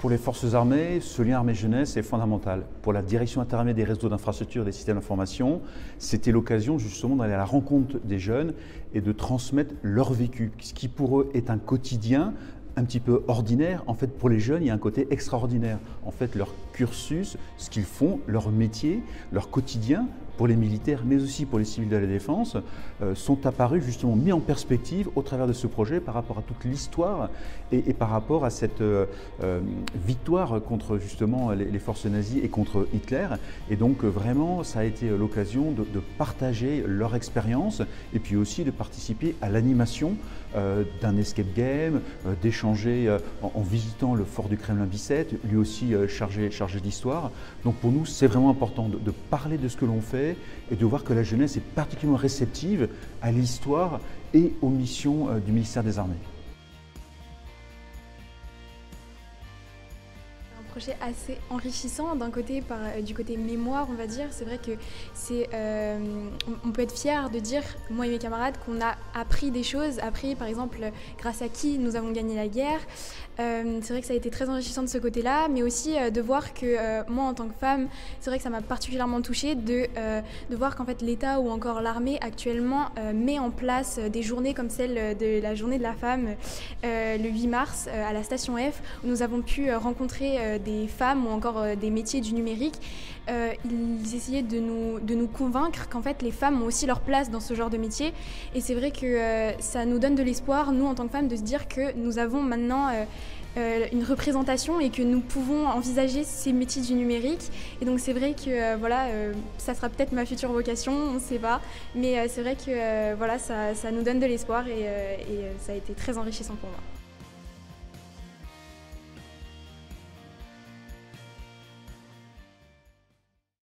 Pour les forces armées, ce lien armée-jeunesse est fondamental. Pour la direction interarmée des réseaux d'infrastructures et des systèmes d'information, c'était l'occasion justement d'aller à la rencontre des jeunes et de transmettre leur vécu, ce qui pour eux est un quotidien un petit peu ordinaire. En fait, pour les jeunes, il y a un côté extraordinaire. En fait, leur cursus, ce qu'ils font, leur métier, leur quotidien, pour les militaires, mais aussi pour les civils de la défense, sont apparus justement mis en perspective au travers de ce projet par rapport à toute l'histoire et par rapport à cette victoire contre justement les forces nazies et contre Hitler. Et donc vraiment, ça a été l'occasion de partager leur expérience et puis aussi de participer à l'animation d'un escape game, d'échanger en visitant le fort du Kremlin Bicêtre, lui aussi chargé d'histoire. Donc pour nous, c'est vraiment important de parler de ce que l'on fait et de voir que la jeunesse est particulièrement réceptive à l'histoire et aux missions du ministère des Armées. Un projet assez enrichissant d'un côté, du côté mémoire on va dire. C'est vrai que on peut être fier de dire, moi et mes camarades, qu'on a appris des choses, appris par exemple grâce à qui nous avons gagné la guerre. C'est vrai que ça a été très enrichissant de ce côté-là, mais aussi de voir que moi en tant que femme, c'est vrai que ça m'a particulièrement touchée de voir qu'en fait l'État ou encore l'armée actuellement met en place des journées comme celle de la journée de la femme le 8 mars à la station F, où nous avons pu rencontrer des femmes ou encore des métiers du numérique. Ils essayaient de nous convaincre qu'en fait les femmes ont aussi leur place dans ce genre de métier, et c'est vrai que ça nous donne de l'espoir, nous en tant que femmes, de se dire que nous avons maintenant une représentation et que nous pouvons envisager ces métiers du numérique. Et donc c'est vrai que voilà, ça sera peut-être ma future vocation, on ne sait pas, mais c'est vrai que voilà, ça nous donne de l'espoir et ça a été très enrichissant pour moi.